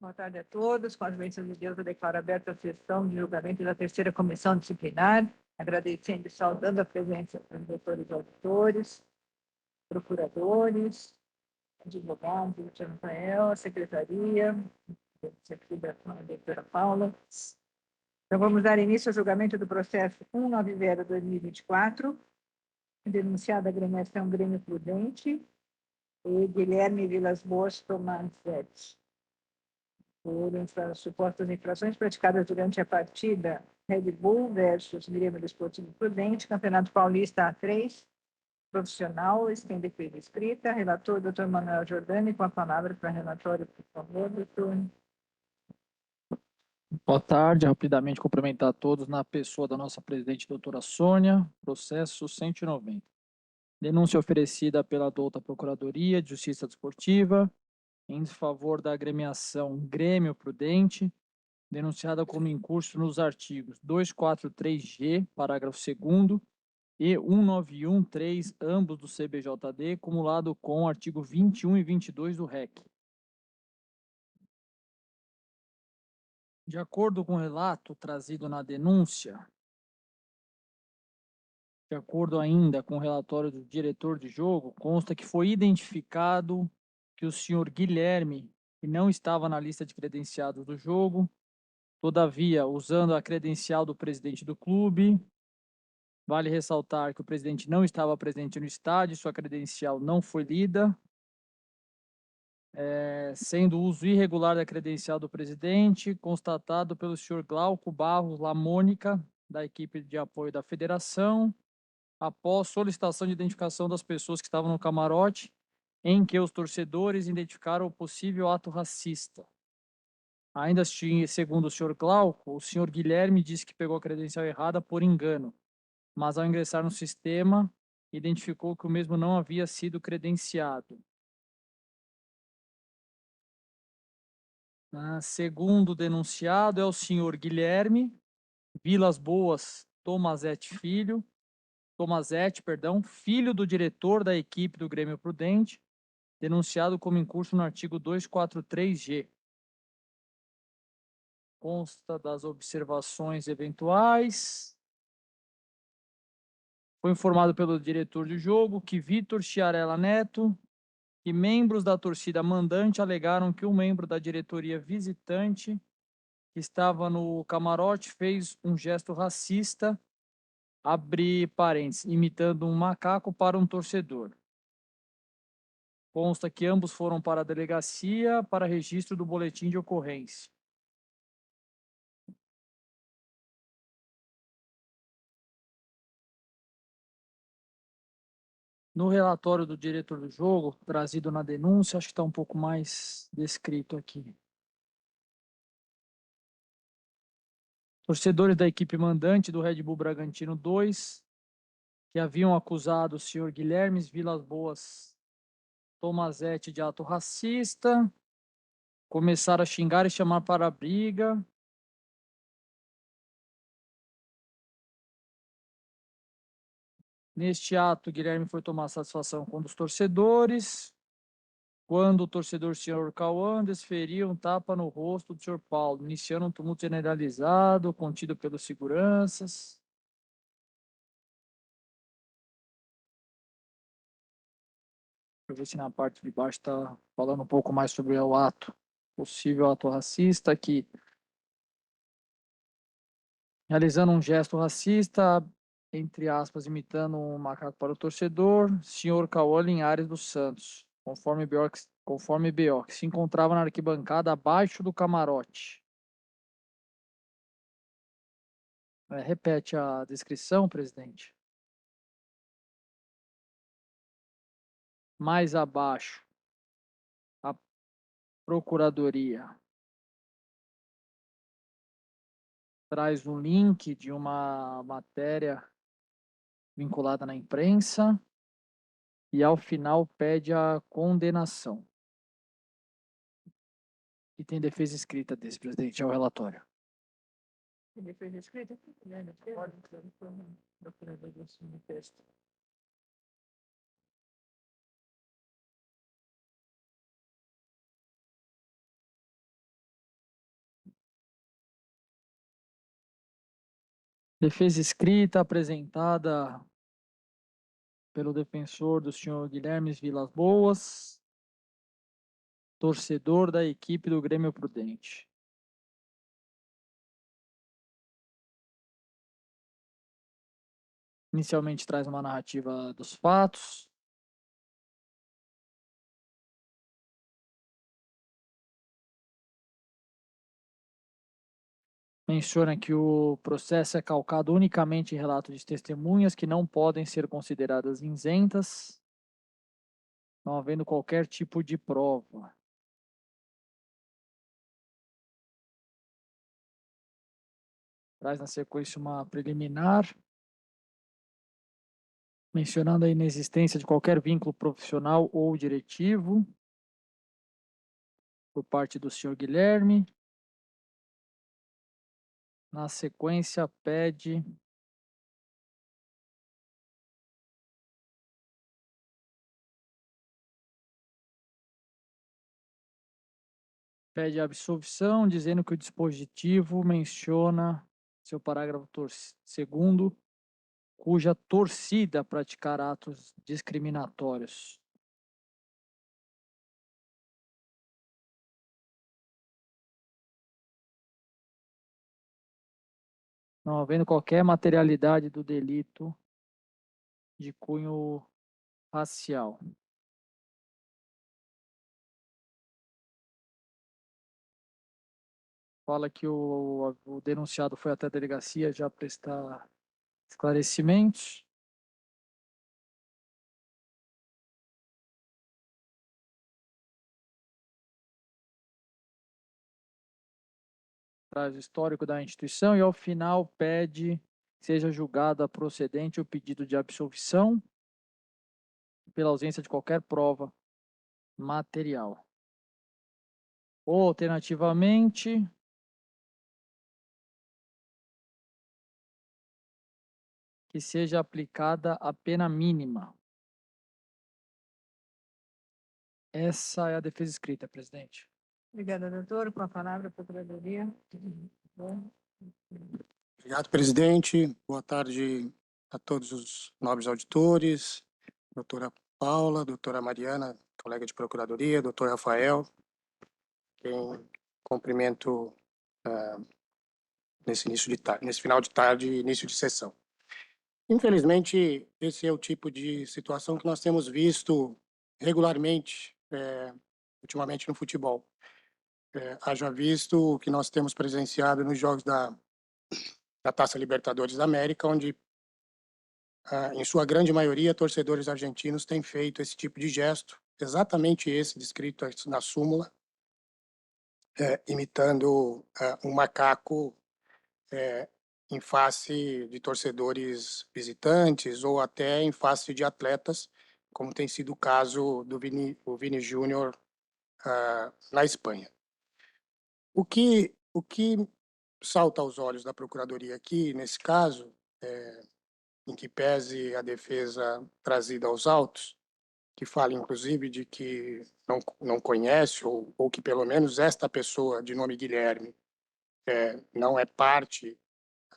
Boa tarde a todos. Com as bênçãos de Deus, eu declaro aberta a sessão de julgamento da terceira comissão disciplinar, agradecendo e saudando a presença dos doutores auditores, procuradores, advogados, doutor Rafael, a secretaria, a doutora Paula. Então, vamos dar início ao julgamento do processo 190/2024, denunciada a agremiação Grêmio Prudente e Guilherme Vilas Boas Tomazetti, por supostas infrações praticadas durante a partida Red Bull versus Grêmio Desportivo Prudente, Campeonato Paulista A3, profissional, tem defesa escrita. Relator, doutor Manuel Jordani, com a palavra para relatório, por favor, doutor. Boa tarde, rapidamente cumprimentar a todos na pessoa da nossa presidente, doutora Sônia, processo 190. Denúncia oferecida pela douta Procuradoria de Justiça Desportiva em favor da agremiação Grêmio Prudente, denunciada como incurso nos artigos 243G, parágrafo 2º, e 1913, ambos do CBJD, cumulado com o artigo 21 e 22 do REC. De acordo com o relato trazido na denúncia, de acordo ainda com o relatório do diretor de jogo, consta que foi identificado que o senhor Guilherme, que não estava na lista de credenciados do jogo, todavia, usando a credencial do presidente do clube, vale ressaltar que o presidente não estava presente no estádio, sua credencial não foi lida, sendo o uso irregular da credencial do presidente, constatado pelo senhor Glauco Barros Lamônica, da equipe de apoio da federação, após solicitação de identificação das pessoas que estavam no camarote, em que os torcedores identificaram o possível ato racista. Ainda segundo o senhor Glauco, o senhor Guilherme disse que pegou a credencial errada por engano, mas ao ingressar no sistema, identificou que o mesmo não havia sido credenciado. Segundo o denunciado, é o senhor Guilherme Vilas Boas Tomazetti, filho do diretor da equipe do Grêmio Prudente, denunciado como incurso no artigo 243G. Consta das observações eventuais. Foi informado pelo diretor de jogo que Vitor Chiarella Neto e membros da torcida mandante alegaram que um membro da diretoria visitante que estava no camarote fez um gesto racista, abre parênteses, imitando um macaco para um torcedor. Consta que ambos foram para a delegacia para registro do boletim de ocorrência. No relatório do diretor do jogo, trazido na denúncia, acho que está um pouco mais descrito aqui. Torcedores da equipe mandante do Red Bull Bragantino 2, que haviam acusado o senhor Guilherme Vilas Boas Tomazetti de ato racista, começaram a xingar e chamar para a briga. Neste ato, Guilherme foi tomar satisfação com um dos torcedores, quando o torcedor senhor Cauã desferiu um tapa no rosto do senhor Paulo, iniciando um tumulto generalizado, contido pelos seguranças. Deixa eu ver se na parte de baixo está falando um pouco mais sobre o ato, possível ato racista, que realizando um gesto racista, entre aspas, imitando um macaco para o torcedor, senhor Cauã Linhares dos Santos, conforme BO, que se encontrava na arquibancada abaixo do camarote. Repete a descrição, presidente. Mais abaixo, a Procuradoria traz um link de uma matéria vinculada na imprensa e ao final pede a condenação. E tem defesa escrita desse, presidente, é o relatório. Defesa escrita? Pode, procurador do texto. Defesa escrita apresentada pelo defensor do senhor Guilherme Vilas Boas, torcedor da equipe do Grêmio Prudente. Inicialmente traz uma narrativa dos fatos. Menciona que o processo é calcado unicamente em relatos de testemunhas que não podem ser consideradas isentas, não havendo qualquer tipo de prova. Traz na sequência uma preliminar, mencionando a inexistência de qualquer vínculo profissional ou diretivo por parte do senhor Guilherme. Na sequência, pede absolvição, dizendo que o dispositivo menciona, seu parágrafo segundo, cuja torcida praticar atos discriminatórios. Não havendo qualquer materialidade do delito de cunho racial. Fala que o denunciado foi até a delegacia já prestar esclarecimentos. Traz o histórico da instituição e, ao final, pede que seja julgada procedente o pedido de absolvição pela ausência de qualquer prova material. Ou, alternativamente, que seja aplicada a pena mínima. Essa é a defesa escrita, presidente. Obrigada, doutor. Com a palavra, a Procuradoria. Obrigado, presidente. Boa tarde a todos os nobres auditores, doutora Paula, doutora Mariana, colega de Procuradoria, doutor Rafael, quem cumprimento nesse final de tarde e início de sessão. Infelizmente, esse é o tipo de situação que nós temos visto regularmente, ultimamente no futebol. Haja visto o que nós temos presenciado nos jogos da Taça Libertadores da América, onde em sua grande maioria, torcedores argentinos têm feito esse tipo de gesto, exatamente esse descrito na súmula, imitando um macaco em face de torcedores visitantes ou até em face de atletas, como tem sido o caso do Vini Júnior na Espanha. O que salta aos olhos da Procuradoria aqui, nesse caso, em que pese a defesa trazida aos autos, que fala, inclusive, de que não conhece, ou que, pelo menos, esta pessoa, de nome Guilherme, não é parte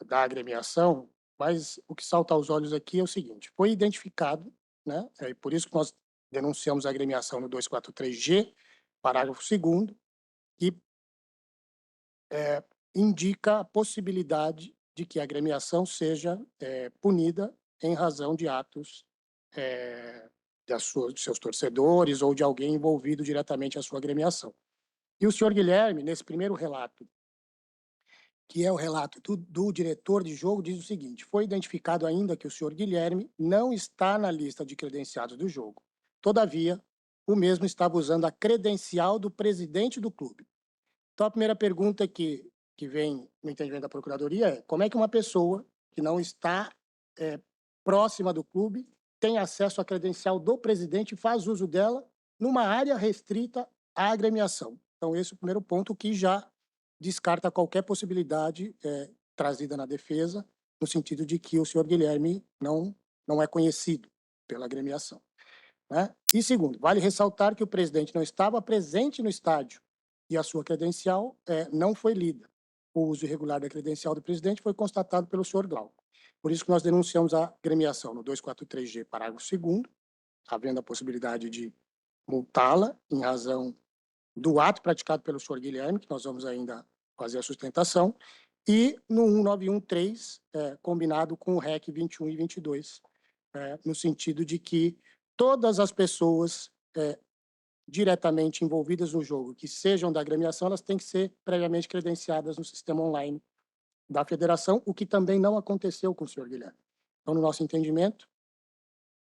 da agremiação, mas o que salta aos olhos aqui é o seguinte: foi identificado, né, e por isso que nós denunciamos a agremiação no 243G, parágrafo 2º, que indica a possibilidade de que a agremiação seja punida em razão de atos de seus torcedores ou de alguém envolvido diretamente à sua agremiação. E o senhor Guilherme, nesse primeiro relato, que é o relato do diretor de jogo, diz o seguinte: foi identificado ainda que o senhor Guilherme não está na lista de credenciados do jogo. Todavia, o mesmo estava usando a credencial do presidente do clube. Então, a primeira pergunta que vem no entendimento da Procuradoria é: como é que uma pessoa que não está próxima do clube tem acesso à credencial do presidente e faz uso dela numa área restrita à agremiação? Então, esse é o primeiro ponto, que já descarta qualquer possibilidade trazida na defesa, no sentido de que o senhor Guilherme não é conhecido pela agremiação, né? E segundo, vale ressaltar que o presidente não estava presente no estádio e a sua credencial não foi lida. o uso irregular da credencial do presidente foi constatado pelo senhor Glauco. Por isso que nós denunciamos a agremiação no 243G, parágrafo 2º, havendo a possibilidade de multá-la em razão do ato praticado pelo senhor Guilherme, que nós vamos ainda fazer a sustentação, e no 1913, combinado com o REC 21 e 22, no sentido de que todas as pessoas diretamente envolvidas no jogo, que sejam da agremiação, elas têm que ser previamente credenciadas no sistema online da federação, o que também não aconteceu com o senhor Guilherme. Então, no nosso entendimento,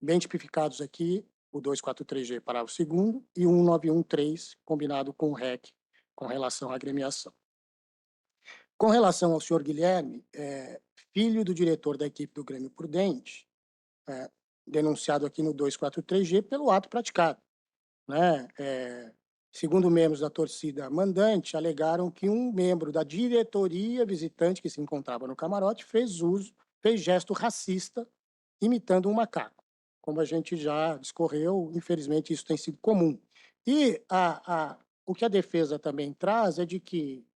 bem tipificados aqui, o 243G, parágrafo 2º, e o 1913, combinado com o REC, com relação à agremiação. Com relação ao senhor Guilherme, filho do diretor da equipe do Grêmio Prudente, denunciado aqui no 243G pelo ato praticado, né? Segundo membros da torcida mandante, alegaram que um membro da diretoria visitante que se encontrava no camarote fez gesto racista, imitando um macaco. Como a gente já discorreu, infelizmente isso tem sido comum. E o que a defesa também traz é de que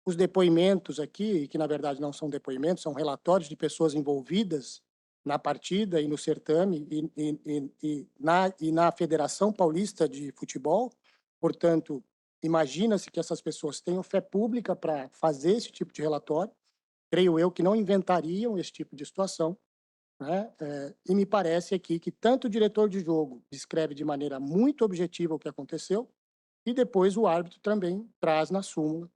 os depoimentos aqui, que na verdade não são depoimentos, são relatórios de pessoas envolvidas na partida e no certame e na Federação Paulista de Futebol. Portanto, imagina-se que essas pessoas tenham fé pública para fazer esse tipo de relatório. Creio eu que não inventariam esse tipo de situação, né? E me parece aqui que tanto o diretor de jogo descreve de maneira muito objetiva o que aconteceu, e depois o árbitro também traz na súmula,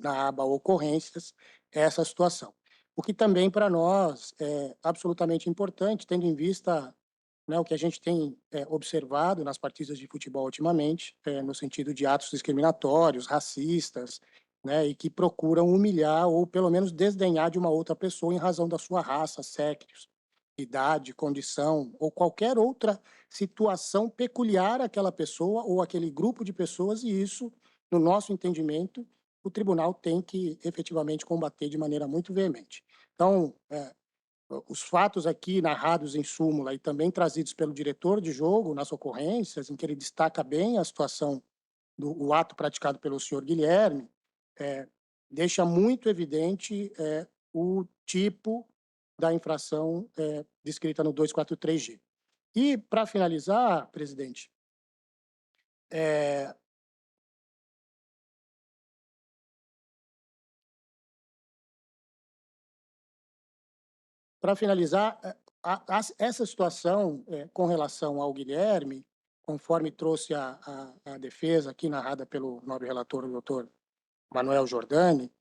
na aba ocorrências, essa situação. O que também para nós é absolutamente importante, tendo em vista, né, o que a gente tem observado nas partidas de futebol ultimamente, no sentido de atos discriminatórios, racistas, né, e que procuram humilhar ou pelo menos desdenhar de uma outra pessoa em razão da sua raça, sexo, idade, condição ou qualquer outra situação peculiar àquela pessoa ou aquele grupo de pessoas, e isso, no nosso entendimento, o tribunal tem que efetivamente combater de maneira muito veemente. Então, os fatos aqui narrados em súmula e também trazidos pelo diretor de jogo nas ocorrências, em que ele destaca bem a situação do ato praticado pelo senhor Guilherme, deixa muito evidente o tipo da infração descrita no 243G. E, para finalizar, presidente, essa situação com relação ao Guilherme, conforme trouxe a defesa aqui narrada pelo nobre relator, o doutor Manuel Giordani,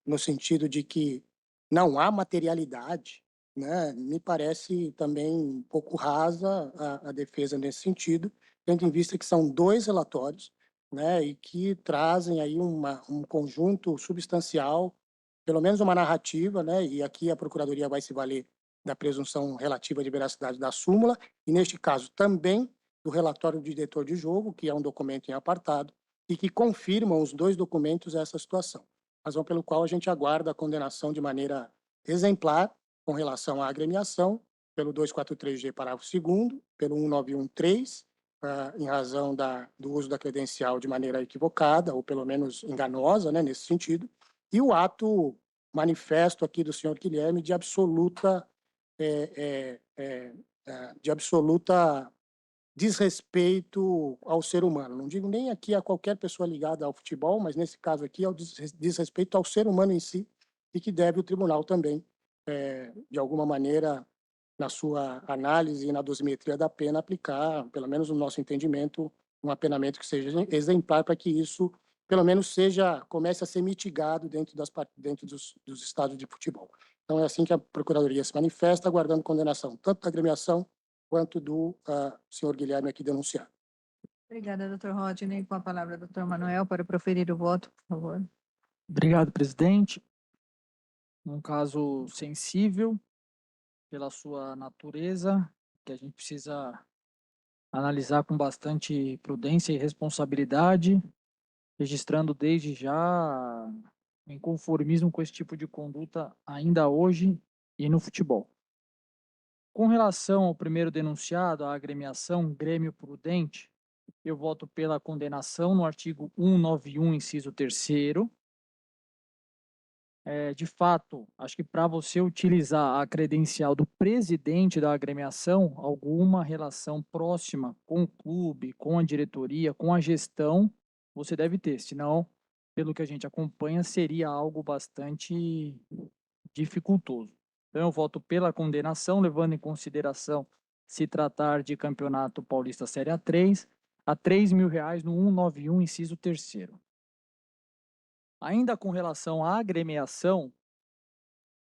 no sentido de que não há materialidade, né? Me parece também um pouco rasa a defesa nesse sentido, tendo em vista que são 2 relatórios, né, e que trazem aí um conjunto substancial, pelo menos uma narrativa, né, e aqui a Procuradoria vai se valer da presunção relativa de veracidade da súmula, e neste caso também do relatório do diretor de jogo, que é um documento em apartado, e que confirmam os 2 documentos essa situação, razão pelo qual a gente aguarda a condenação de maneira exemplar com relação à agremiação, pelo 243G, parágrafo 2º, pelo 1913, em razão do uso da credencial de maneira equivocada, ou pelo menos enganosa, né, nesse sentido, e o ato manifesto aqui do senhor Guilherme de absoluta desrespeito ao ser humano. Não digo nem aqui a qualquer pessoa ligada ao futebol, mas nesse caso aqui ao desrespeito ao ser humano em si, e que deve o tribunal também, de alguma maneira, na sua análise e na dosimetria da pena, aplicar, pelo menos no nosso entendimento, um apenamento que seja exemplar para que isso, pelo menos, comece a ser mitigado dentro dos estádios de futebol. Então, é assim que a Procuradoria se manifesta, aguardando condenação tanto da agremiação quanto do senhor Guilherme aqui denunciado. Obrigada, doutor Rodney. Com a palavra, doutor Manuel, para proferir o voto, por favor. Obrigado, presidente. Um caso sensível pela sua natureza, que a gente precisa analisar com bastante prudência e responsabilidade, registrando desde já o inconformismo com esse tipo de conduta ainda hoje e no futebol. Com relação ao primeiro denunciado, a agremiação Grêmio Prudente, Eu voto pela condenação no artigo 191, inciso 3º. De fato, acho que para você utilizar a credencial do presidente da agremiação, alguma relação próxima com o clube, com a diretoria, com a gestão, você deve ter. Senão, pelo que a gente acompanha, seria algo bastante dificultoso. Então, eu voto pela condenação, levando em consideração se tratar de Campeonato Paulista Série A3, a R$ 3.000 no 191, inciso 3º. Ainda com relação à agremiação,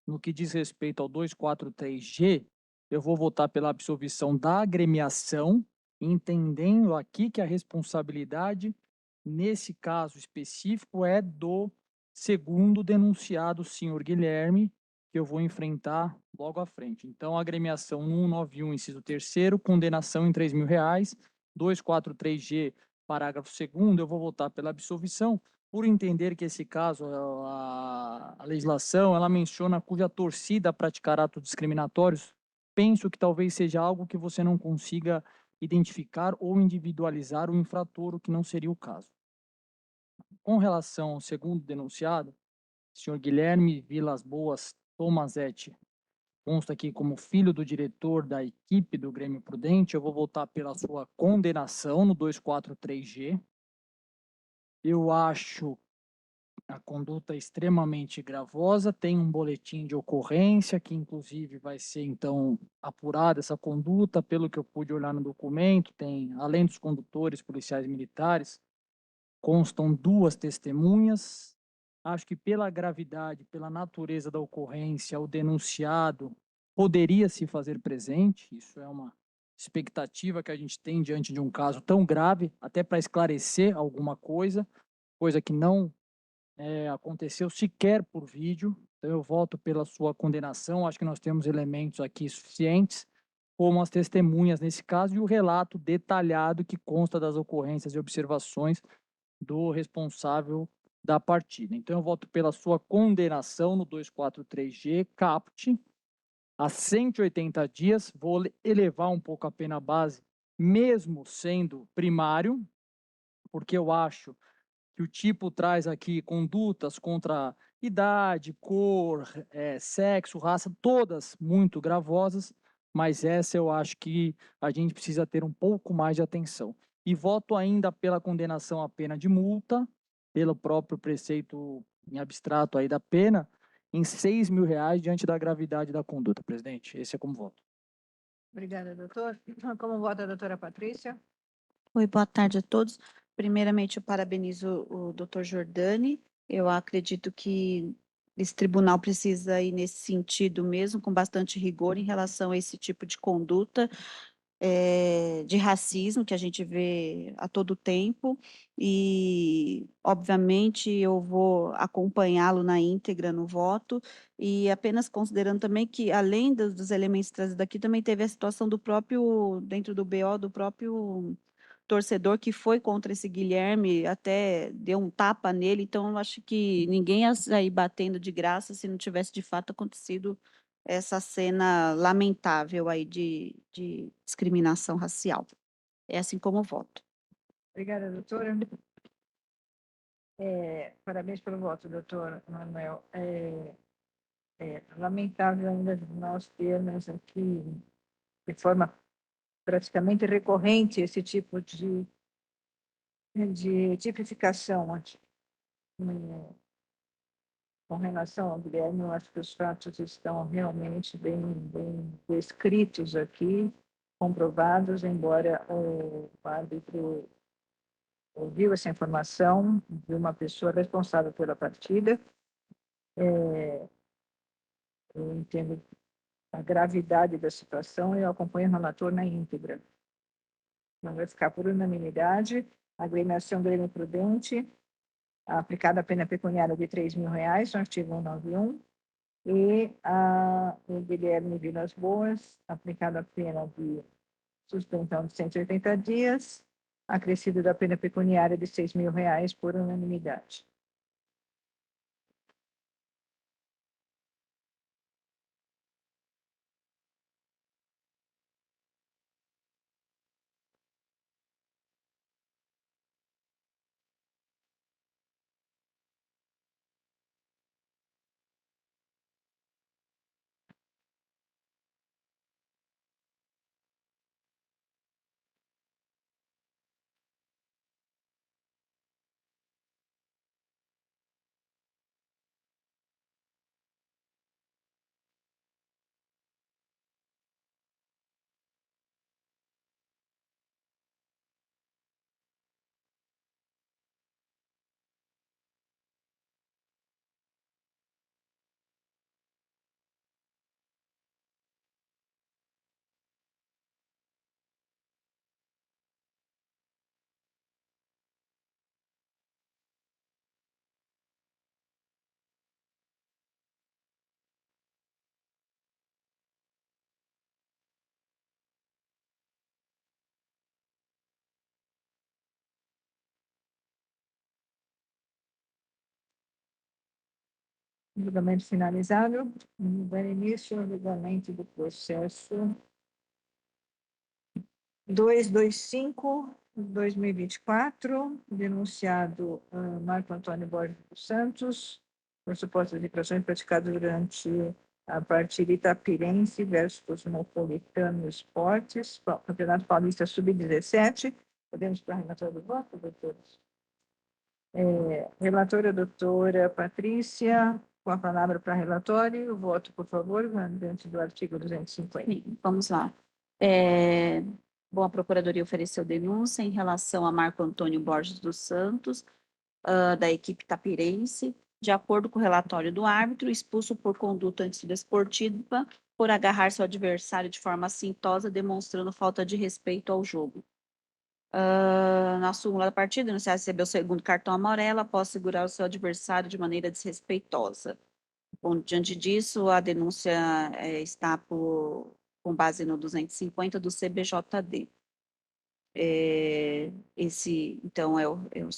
no que diz respeito ao 243G, eu vou votar pela absolvição da agremiação, entendendo aqui que a responsabilidade, nesse caso específico, é do segundo denunciado, senhor Guilherme, que eu vou enfrentar logo à frente. Então, agremiação no 191, inciso 3º, condenação em R$ 3.000, 243G, parágrafo 2º, eu vou votar pela absolvição, por entender que esse caso, a legislação, ela menciona cuja torcida praticar atos discriminatórios, penso que talvez seja algo que você não consiga identificar ou individualizar o infrator, o que não seria o caso. Com relação ao segundo denunciado, senhor Guilherme Vilas Boas Tomazetti, consta aqui como filho do diretor da equipe do Grêmio Prudente, eu vou votar pela sua condenação no 243G. Eu acho a conduta é extremamente gravosa, tem um boletim de ocorrência, que inclusive vai ser, então, apurada essa conduta, pelo que eu pude olhar no documento, tem, além dos condutores policiais militares, constam 2 testemunhas. Acho que pela gravidade, pela natureza da ocorrência, o denunciado poderia se fazer presente, isso é uma expectativa que a gente tem diante de um caso tão grave, até para esclarecer alguma coisa que não aconteceu sequer por vídeo, então eu voto pela sua condenação, acho que nós temos elementos aqui suficientes, como as testemunhas nesse caso e o relato detalhado que consta das ocorrências e observações do responsável da partida. Então eu voto pela sua condenação no 243G, caput, a 180 dias, vou elevar um pouco a pena base, mesmo sendo primário, porque eu acho que o tipo traz aqui condutas contra idade, cor, sexo, raça, todas muito gravosas, mas essa eu acho que a gente precisa ter um pouco mais de atenção. E voto ainda pela condenação à pena de multa, pelo próprio preceito em abstrato aí da pena, em R$ 6.000 diante da gravidade da conduta, presidente. Esse é como voto. Obrigada, doutor. Como vota a doutora Patrícia? Oi, boa tarde a todos. Primeiramente, eu parabenizo o doutor Jordani. Eu acredito que esse tribunal precisa ir nesse sentido mesmo, com bastante rigor em relação a esse tipo de conduta de racismo que a gente vê a todo tempo. E, obviamente, eu vou acompanhá-lo na íntegra no voto, e apenas considerando também que, além dos elementos trazidos aqui, também teve a situação do próprio, dentro do BO, do próprio torcedor que foi contra esse Guilherme, até deu um tapa nele, então eu acho que ninguém ia sair batendo de graça se não tivesse de fato acontecido essa cena lamentável aí de discriminação racial. É assim como eu voto. Obrigada, doutora. Parabéns pelo voto, doutor Manuel. Lamentável ainda nós termos aqui, de forma praticamente recorrente, esse tipo de tipificação aqui. Com relação ao Guilherme, eu acho que os fatos estão realmente bem descritos aqui, comprovados, embora o árbitro ouviu essa informação de uma pessoa responsável pela partida. Eu entendo a gravidade da situação e eu acompanho o relator na íntegra. Não vai ficar por unanimidade. A agremiação Grêmio Prudente, aplicada a pena pecuniária de R$ 3.000, no artigo 191, e o Guilherme Vilas Boas, aplicada a pena de suspensão de 180 dias, acrescido da pena pecuniária de R$ 6.000 por unanimidade. Julgamento finalizado. Dando início ao julgamento do processo 225/2024, denunciado Marco Antônio Borges dos Santos, por supostas infrações praticadas durante a partida Itapirense versus Cosmopolitano Esportes, Campeonato Paulista Sub-17. Podemos para a relatora do voto, doutores? Relatora, doutora Patrícia, com a palavra para a relatória. O voto, por favor, diante do artigo 250. Sim, vamos lá. Bom, a Procuradoria ofereceu denúncia em relação a Marco Antônio Borges dos Santos, da equipe tapirense, de acordo com o relatório do árbitro, expulso por conduta antidesportiva por agarrar seu adversário de forma assintosa, demonstrando falta de respeito ao jogo. Na súmula da partida, o denunciado recebeu o segundo cartão amarelo após segurar o seu adversário de maneira desrespeitosa. Bom, diante disso, a denúncia está com base no 250 do CBJD. Então,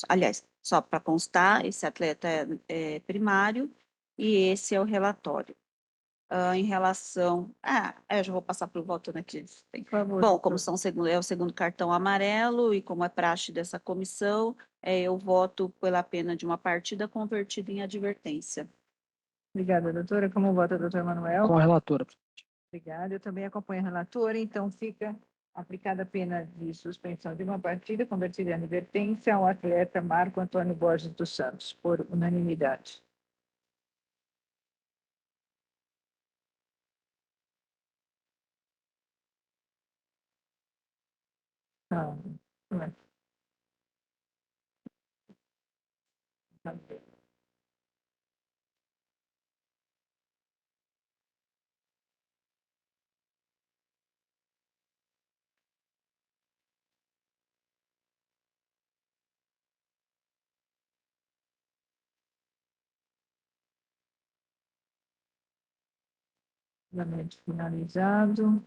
aliás, só para constar, esse atleta é primário e esse é o relatório. Em relação... eu já vou passar para o voto, né? Por favor. Bom, como é o segundo cartão amarelo e como é praxe dessa comissão, eu voto pela pena de uma partida convertida em advertência. Obrigada, doutora. Como vota, doutor Manuel? Com a relatora. Obrigada. Eu também acompanho a relatora, então fica aplicada a pena de suspensão de uma partida convertida em advertência ao atleta Marco Antônio Borges dos Santos, por unanimidade. Tá bem. Julgamento finalizado.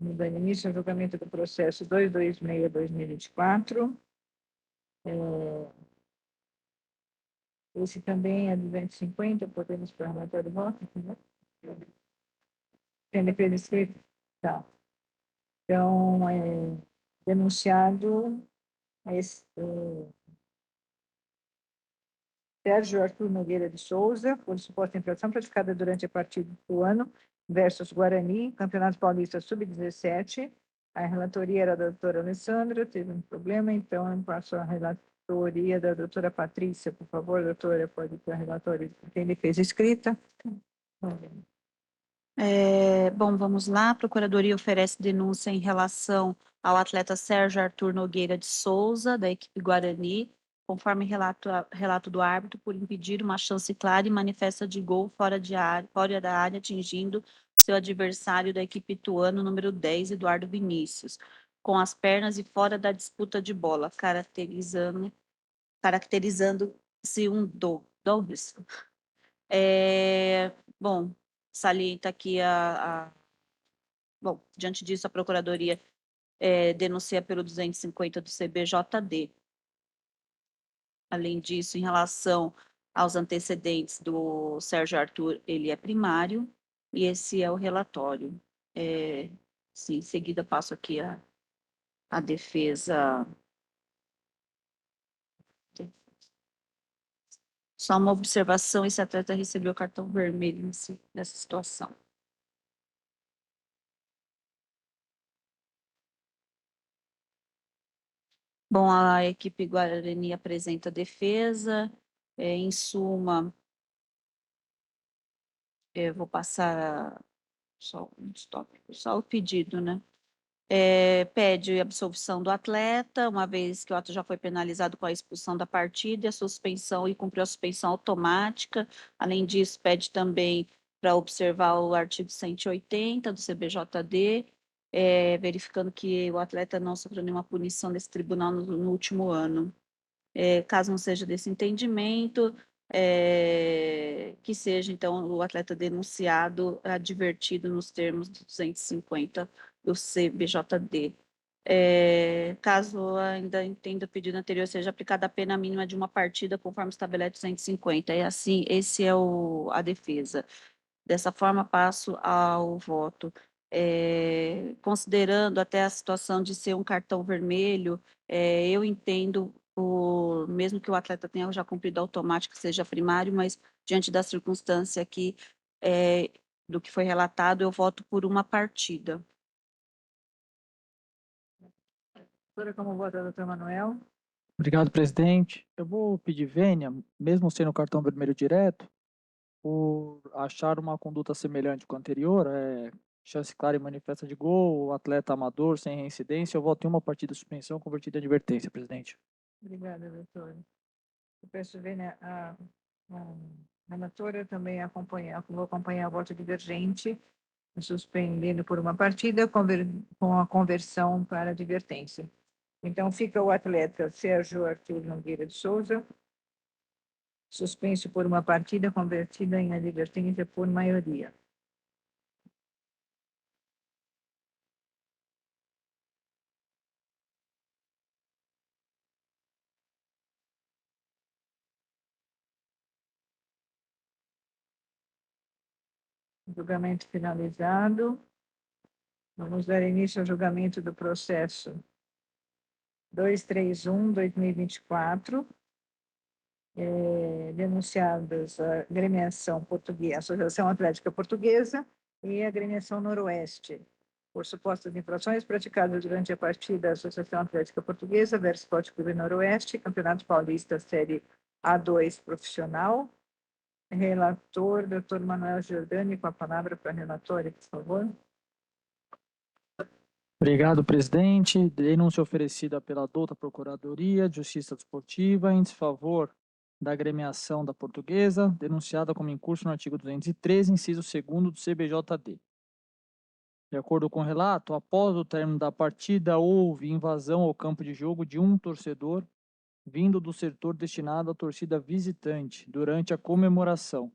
Dando início ao julgamento do processo 226/2024. Esse também é 250, podemos para o relatório do voto? Tem defesa escrita? Tá. Então, denunciado Sérgio Arthur Nogueira de Souza, por suposta infração praticada durante a partida do ano versus Guarani, Campeonato Paulista Sub-17. A relatoria era da doutora Alessandra, teve um problema, então eu passo a relatoria da doutora Patrícia. Por favor, doutora, pode ter a relatória. Tem defesa escrita? Bom, vamos lá. A Procuradoria oferece denúncia em relação ao atleta Sérgio Arthur Nogueira de Souza, da equipe Guarani, conforme relato do árbitro, por impedir uma chance clara e manifesta de gol fora da área, atingindo seu adversário da equipe Ituano, número 10, Eduardo Vinícius, com as pernas e fora da disputa de bola, caracterizando-se um dopes. Bom, salienta aqui Bom, diante disso, a Procuradoria denuncia pelo 250 do CBJD. Além disso, em relação aos antecedentes do Sérgio Arthur, ele é primário, e esse é o relatório. Sim, em seguida, passo aqui a defesa. Só uma observação, esse atleta recebeu cartão vermelho nessa situação. Bom, a equipe Guarani apresenta defesa. Em suma, vou passar só o pedido, né? Pede a absolvição do atleta, uma vez que o ato já foi penalizado com a expulsão da partida e a suspensão, e cumpriu a suspensão automática. Além disso, pede também para observar o artigo 180 do CBJD, verificando que o atleta não sofreu nenhuma punição desse tribunal no último ano. Caso não seja desse entendimento, que seja, então, o atleta denunciado, advertido nos termos do 250 do CBJD. Caso ainda entenda o pedido anterior, seja aplicada a pena mínima de uma partida, conforme estabelece 250. É assim, esse é a defesa. Dessa forma, passo ao voto. Considerando até a situação de ser um cartão vermelho, eu entendo, mesmo que o atleta tenha já cumprido automático, seja primário, mas diante da circunstância aqui, do que foi relatado, eu voto por uma partida. Como vota, doutor Manuel? Obrigado, presidente. Eu vou pedir vênia, mesmo sendo cartão vermelho direto, por achar uma conduta semelhante com a anterior, chance clara e manifesta de gol, atleta amador, sem reincidência, eu voto em uma partida de suspensão convertida em advertência, presidente. Obrigada, doutor. Eu peço vênia a relatora também vou acompanhar o voto divergente, suspendendo por uma partida com a conversão para advertência. Então, fica o atleta Sérgio Arthur Nogueira de Souza, suspenso por uma partida, convertida em advertência por maioria. Julgamento finalizado. Vamos dar início ao julgamento do processo 231/2024. Denunciadas a agremiação portuguesa, a Associação Atlética Portuguesa e a agremiação Noroeste, por supostas infrações praticadas durante a partida da Associação Atlética Portuguesa versus Esporte Clube Noroeste, Campeonato Paulista Série A2 Profissional. Relator, doutor Manuel Giordani, com a palavra para a relatora, por favor. Obrigado, presidente. Denúncia oferecida pela douta Procuradoria de Justiça Desportiva em desfavor da agremiação da Portuguesa, denunciada como incurso no artigo 213, inciso 2º do CBJD. De acordo com o relato, após o término da partida, houve invasão ao campo de jogo de um torcedor vindo do setor destinado à torcida visitante durante a comemoração,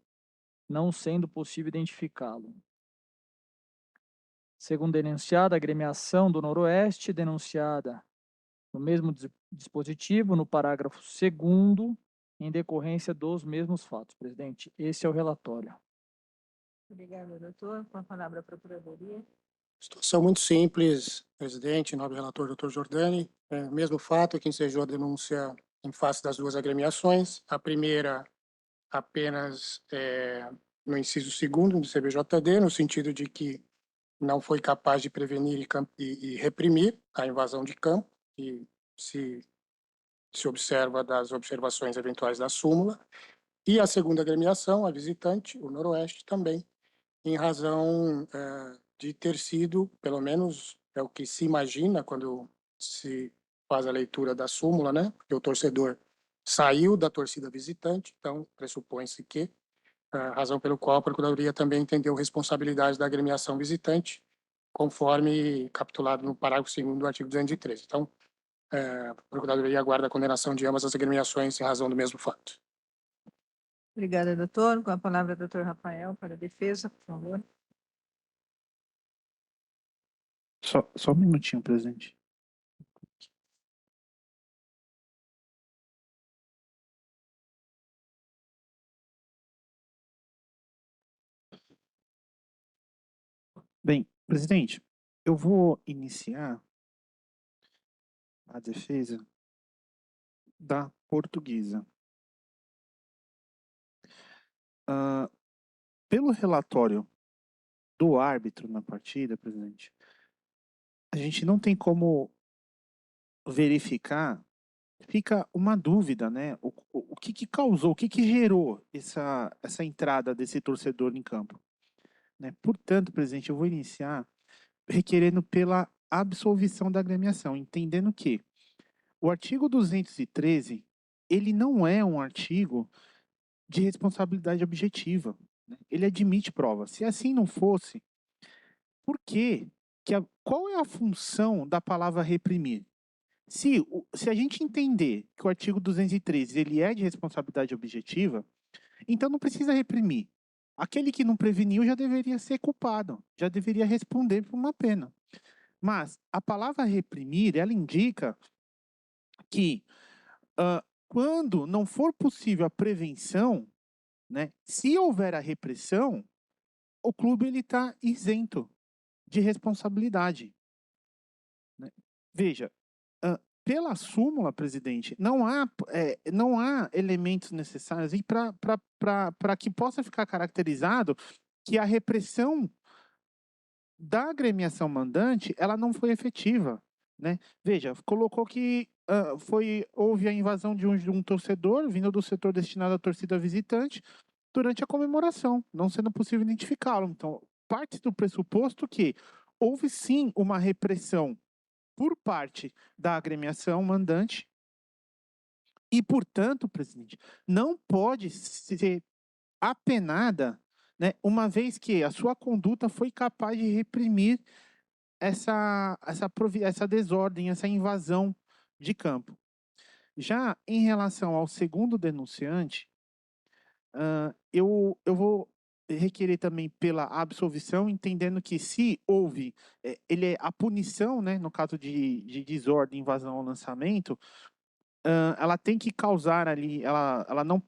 não sendo possível identificá-lo. Segundo denunciada, a agremiação do Noroeste, denunciada no mesmo dispositivo, no parágrafo 2º, em decorrência dos mesmos fatos. Presidente, esse é o relatório. Obrigada, doutor. Com a palavra, a Procuradoria. Situação muito simples, presidente, nobre relator, doutor Giordani. Mesmo fato que ensejou a denúncia em face das duas agremiações. A primeira apenas no inciso 2º do CBJD, no sentido de que não foi capaz de prevenir e reprimir a invasão de campo, que se observa das observações eventuais da súmula. E a segunda agremiação, a visitante, o Noroeste, também, em razão de ter sido, pelo menos é o que se imagina quando se faz a leitura da súmula, né? Porque o torcedor saiu da torcida visitante, então pressupõe-se que a razão pelo qual a Procuradoria também entendeu responsabilidade da agremiação visitante, conforme capitulado no parágrafo 2º do artigo 213. Então, a Procuradoria aguarda a condenação de ambas as agremiações em razão do mesmo fato. Obrigada, doutor. Com a palavra, doutor Rafael, para a defesa, por favor. Só um minutinho, presidente. Bem, presidente, eu vou iniciar a defesa da Portuguesa. Pelo relatório do árbitro na partida, presidente, a gente não tem como verificar, fica uma dúvida, né? O que causou, o que gerou essa entrada desse torcedor em campo, né? Portanto, presidente, eu vou iniciar requerendo pela absolvição da agremiação, entendendo que o artigo 213, ele não é um artigo de responsabilidade objetiva, né? Ele admite prova. Se assim não fosse, por qual é a função da palavra reprimir? Se a gente entender que o artigo 213 ele é de responsabilidade objetiva, então não precisa reprimir. Aquele que não preveniu já deveria ser culpado, já deveria responder por uma pena. Mas a palavra reprimir, ela indica que quando não for possível a prevenção, né, se houver a repressão, o clube ele está isento de responsabilidade, né? Veja, pela súmula, presidente, não há elementos necessários para que possa ficar caracterizado que a repressão da agremiação mandante ela não foi efetiva, né? Veja, colocou que houve a invasão de um torcedor vindo do setor destinado à torcida visitante durante a comemoração, não sendo possível identificá-lo. Então, parte do pressuposto que houve sim uma repressão por parte da agremiação mandante e, portanto, presidente, não pode ser apenada, né, uma vez que a sua conduta foi capaz de reprimir essa desordem, essa invasão de campo. Já em relação ao segundo denunciante, eu vou requerer também pela absolvição, entendendo que se houve a punição, né, no caso de desordem, invasão ao lançamento, ela tem que causar ali, ela não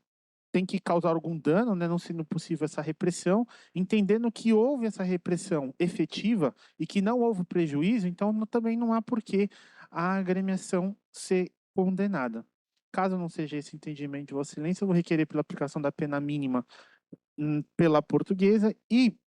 tem que causar algum dano, né, não sendo possível essa repressão, entendendo que houve essa repressão efetiva e que não houve prejuízo, então também não há por que a agremiação ser condenada. Caso não seja esse entendimento de Vossa Excelência, eu vou requerer pela aplicação da pena mínima pela portuguesa e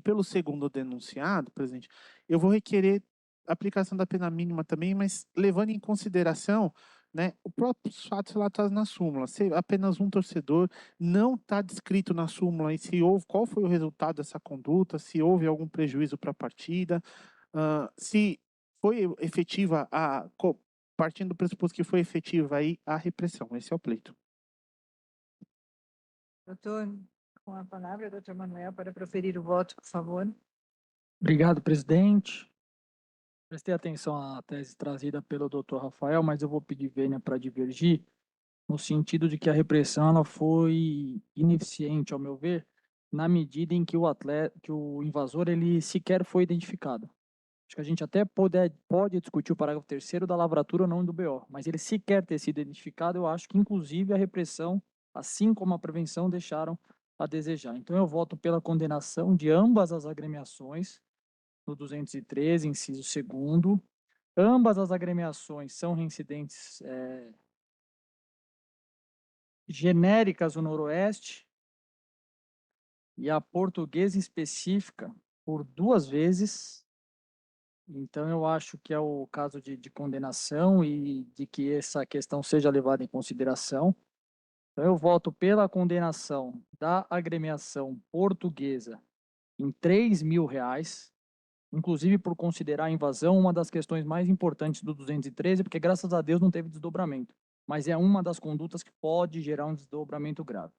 pelo segundo denunciado, presidente, eu vou requerer a aplicação da pena mínima também, mas levando em consideração, né, os próprios fatos relatados na súmula. Se apenas um torcedor, não está descrito na súmula e se houve, qual foi o resultado dessa conduta, se houve algum prejuízo para a partida, se foi efetiva partindo do pressuposto que foi efetiva aí a repressão. Esse é o pleito. Doutor, com a palavra, doutor Manuel, para proferir o voto, por favor. Obrigado, presidente. Prestei atenção à tese trazida pelo Dr. Rafael, mas eu vou pedir vênia para divergir, no sentido de que a repressão ela foi ineficiente, ao meu ver, na medida em que que o invasor ele sequer foi identificado. Acho que a gente até pode discutir o parágrafo 3º da lavratura ou não do BO, mas ele sequer ter sido identificado, eu acho que inclusive a repressão, assim como a prevenção, deixaram a desejar. Então eu voto pela condenação de ambas as agremiações, no 213, inciso 2º. Ambas as agremiações são reincidentes genéricas no Noroeste, e a portuguesa específica por 2 vezes. Então, eu acho que é o caso de condenação e de que essa questão seja levada em consideração. Então, eu voto pela condenação da agremiação portuguesa em R$ 3.000, inclusive por considerar a invasão uma das questões mais importantes do 213, porque graças a Deus não teve desdobramento, mas é uma das condutas que pode gerar um desdobramento grave.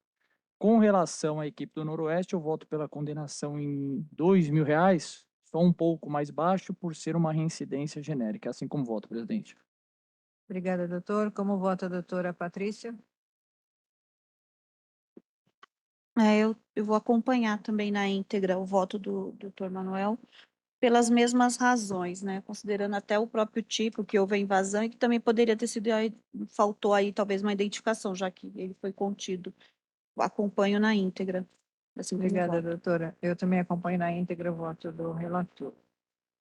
Com relação à equipe do Noroeste, eu voto pela condenação em R$ 2.000, só um pouco mais baixo por ser uma reincidência genérica, assim como voto, presidente. Obrigada, doutor. Como vota a doutora Patrícia? Eu vou acompanhar também na íntegra o voto do doutor Manuel, pelas mesmas razões, né? Considerando até o próprio tipo que houve a invasão e que também poderia ter sido, faltou aí talvez uma identificação, já que ele foi contido. Acompanho na íntegra. Assim como Obrigada, voto. doutora. Eu também acompanho na íntegra o voto do relator.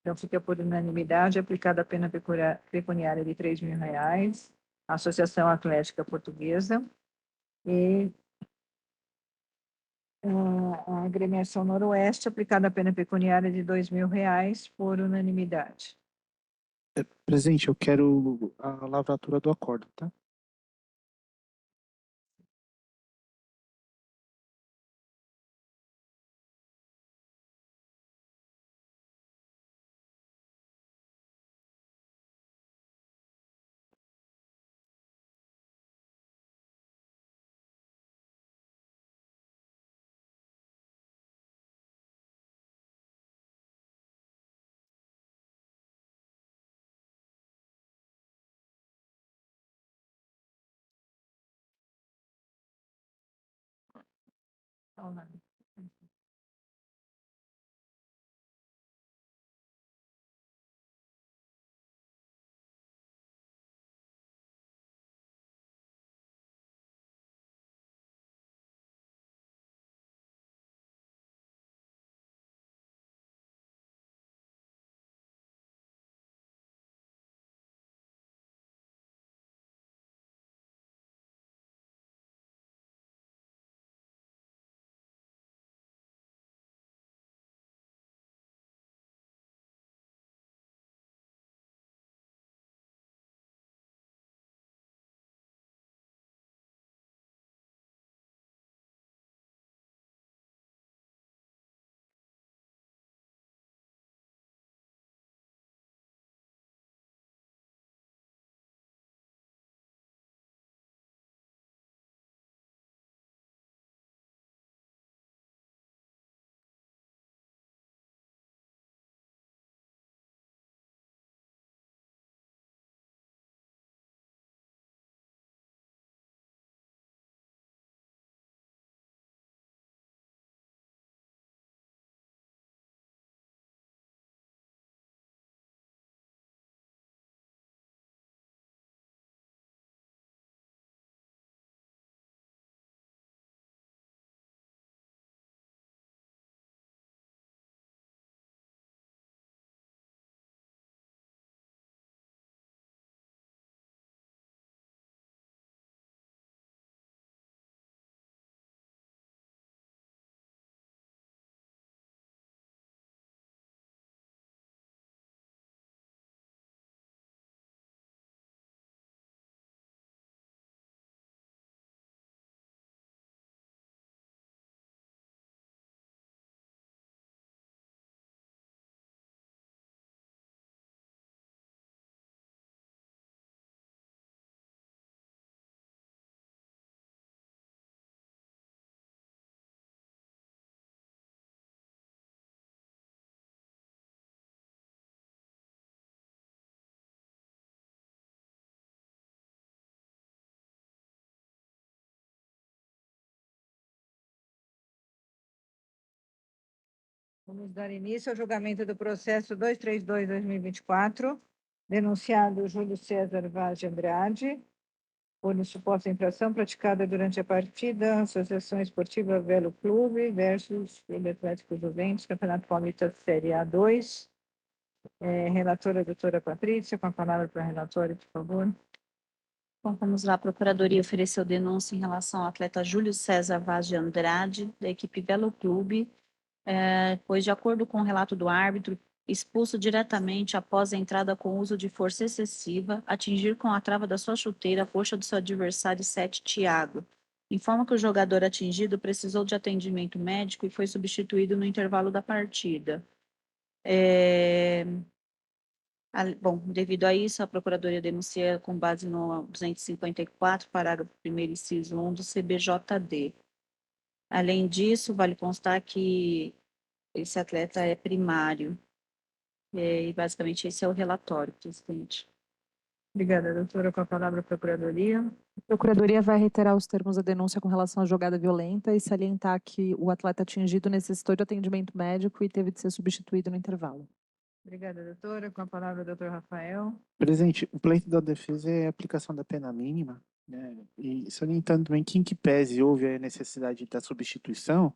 Então, fica por unanimidade aplicada a pena pecuniária de R$ 3.000 à Associação Atlética Portuguesa e a agremiação Noroeste aplicada a pena pecuniária de R$ 2.000 por unanimidade. Presidente, eu quero a lavratura do acordo, tá? Então, Vamos dar início ao julgamento do processo 232/2024, denunciado Júlio César Vaz de Andrade, por suposta infração praticada durante a partida Associação Esportiva Velo Clube versus Clube Atlético Juventus, Campeonato Paulista Série A2. Relatora, doutora Patrícia, com a palavra para a relatora, por favor. Bom, vamos lá. A Procuradoria ofereceu denúncia em relação ao atleta Júlio César Vaz de Andrade, da equipe Velo Clube, pois, de acordo com o relato do árbitro, expulso diretamente após a entrada com uso de força excessiva, atingir com a trava da sua chuteira a coxa do seu adversário 7, Thiago. Informa que o jogador atingido precisou de atendimento médico e foi substituído no intervalo da partida. Bom, devido a isso, a Procuradoria denuncia com base no 254, parágrafo 1º, inciso 1 do CBJD. Além disso, vale constar que esse atleta é primário. E basicamente esse é o relatório, presidente. Obrigada, doutora. Com a palavra, a Procuradoria. A Procuradoria vai reiterar os termos da denúncia com relação à jogada violenta e salientar que o atleta atingido necessitou de atendimento médico e teve de ser substituído no intervalo. Obrigada, doutora. Com a palavra, doutor Rafael. Presidente, o pleito da defesa é a aplicação da pena mínima, né? E salientando também que em que pese houve a necessidade da substituição,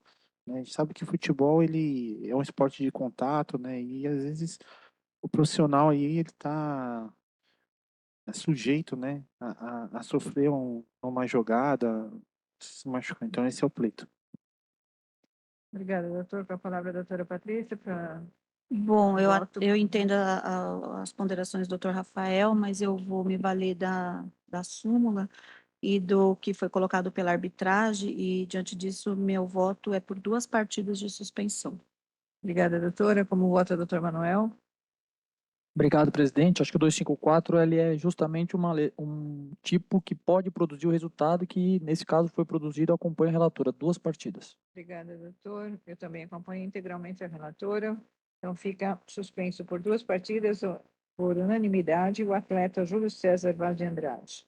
né? A gente sabe que o futebol ele é um esporte de contato, né? E às vezes o profissional aí ele está sujeito, né, a sofrer uma jogada, se machucar. Então esse é o pleito. Obrigada, doutor. Com a palavra, a doutora Patrícia, para... Bom, Voto. eu entendo as ponderações do doutor Rafael, mas eu vou me valer da súmula e do que foi colocado pela arbitragem, e diante disso, meu voto é por 2 partidas de suspensão. Obrigada, doutora. Como vota, doutor Manuel? Obrigado, presidente. Acho que o 254 ele é justamente um tipo que pode produzir o resultado que, nesse caso, foi produzido, acompanha a relatora, 2 partidas. Obrigada, doutor. Eu também acompanho integralmente a relatora. Então, fica suspenso por 2 partidas, por unanimidade, o atleta Júlio César Vaz de Andrade.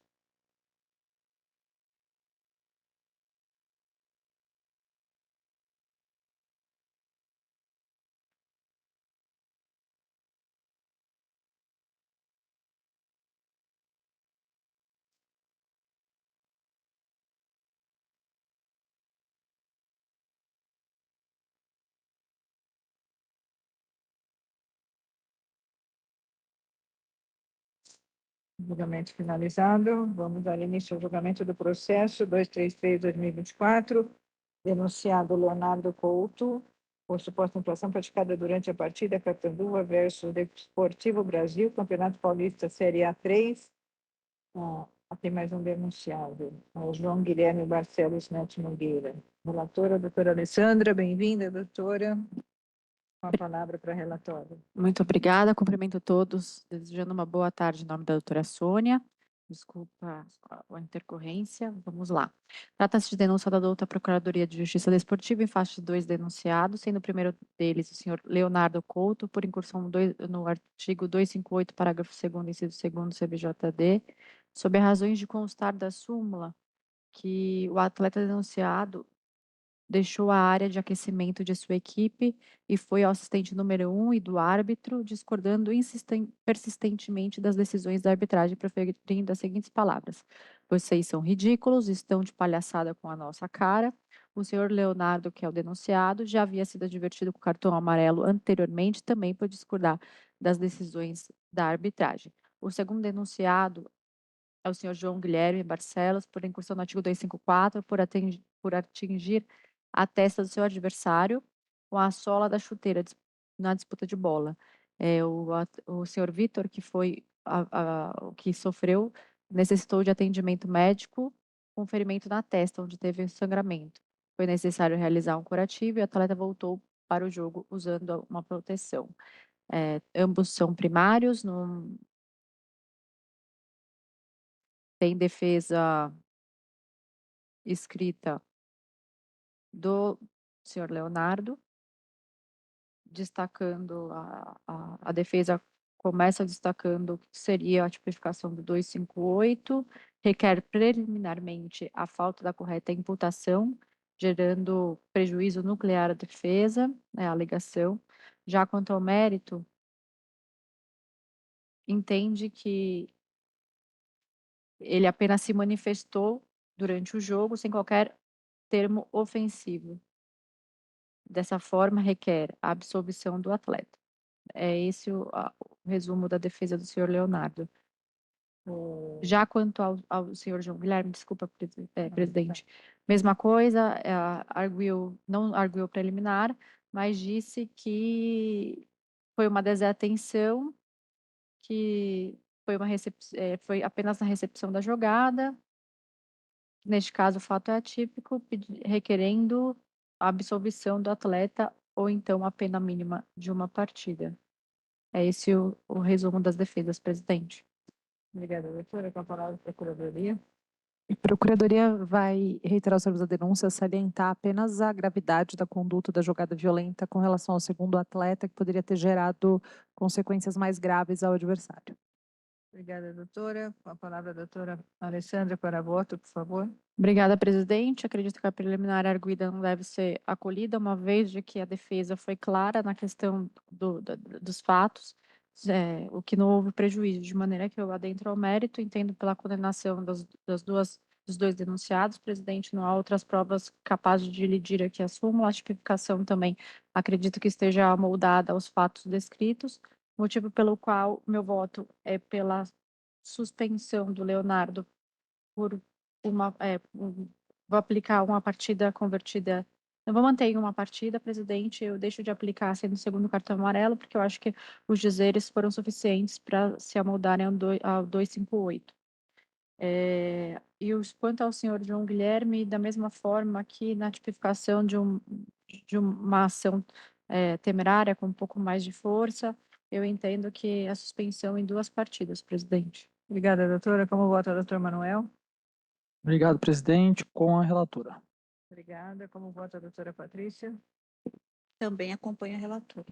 Julgamento finalizado. Vamos dar início ao julgamento do processo 233/2024, denunciado Leonardo Couto, por suposta infração praticada durante a partida Catanduva versus Desportivo Brasil, Campeonato Paulista Série A3. Tem mais um denunciado, o João Guilherme Barcelos Neto Nogueira. Relatora, doutora Alessandra, bem-vinda, doutora. Com a palavra para a relatora. Muito obrigada, cumprimento todos, desejando uma boa tarde em nome da doutora Sônia. Desculpa a intercorrência, vamos lá. Trata-se de denúncia da douta Procuradoria de Justiça Desportiva em face de 2 denunciados, sendo o primeiro deles o senhor Leonardo Couto, por incursão no artigo 258, parágrafo 2º, inciso 2º CBJD, sob razões de constar da súmula que o atleta denunciado deixou a área de aquecimento de sua equipe e foi ao assistente número 1 e do árbitro, discordando persistentemente das decisões da arbitragem, proferindo as seguintes palavras: vocês são ridículos, estão de palhaçada com a nossa cara. O senhor Leonardo, que é o denunciado, já havia sido advertido com cartão amarelo anteriormente, também por discordar das decisões da arbitragem. O segundo denunciado é o senhor João Guilherme Barcelos, por incursão no artigo 254, por atingir a testa do seu adversário com a sola da chuteira na disputa de bola. O senhor Vitor, que foi o que sofreu, necessitou de atendimento médico com ferimento na testa, onde teve sangramento. Foi necessário realizar um curativo e o atleta voltou para o jogo usando uma proteção. Ambos são primários, tem defesa escrita do senhor Leonardo, destacando a defesa começa destacando que seria a tipificação do 258, requer preliminarmente a falta da correta imputação gerando prejuízo nuclear à defesa, é a alegação. Já quanto ao mérito, entende que ele apenas se manifestou durante o jogo sem qualquer termo ofensivo. Dessa forma, requer a absolvição do atleta. É esse o resumo da defesa do senhor Leonardo. Já quanto ao senhor João Guilherme, desculpa, presidente, mesma coisa, não arguiu preliminar, mas disse que foi uma desatenção, que foi apenas na recepção da jogada. Neste caso, o fato é atípico, requerendo a absolvição do atleta ou então a pena mínima de uma partida. É esse o resumo das defesas, presidente. Obrigada, doutora. Com a palavra, a Procuradoria. A Procuradoria vai reiterar sobre a denúncia, salientar apenas a gravidade da conduta da jogada violenta com relação ao segundo atleta, que poderia ter gerado consequências mais graves ao adversário. Obrigada, doutora. Com a palavra, a doutora Alessandra para voto, por favor. Obrigada, presidente. Acredito que a preliminar arguida não deve ser acolhida, uma vez de que a defesa foi clara na questão dos fatos, o que não houve prejuízo, de maneira que eu adentro ao mérito, entendo pela condenação dos dois denunciados, presidente, não há outras provas capazes de lidir aqui a súmula, a tipificação também acredito que esteja amoldada aos fatos descritos, motivo pelo qual meu voto é pela suspensão do Leonardo por vou aplicar uma partida convertida. Eu vou manter em uma partida, presidente. Eu deixo de aplicar sendo o segundo cartão amarelo, porque eu acho que os dizeres foram suficientes para se amoldarem ao 258. Quanto ao senhor João Guilherme, da mesma forma que na tipificação de uma ação temerária com um pouco mais de força, eu entendo que a suspensão em 2 partidas, presidente. Obrigada, doutora. Como vota o doutor Manuel? Obrigado, presidente. Com a relatora. Obrigada. Como vota a doutora Patrícia? Também acompanha a relatora.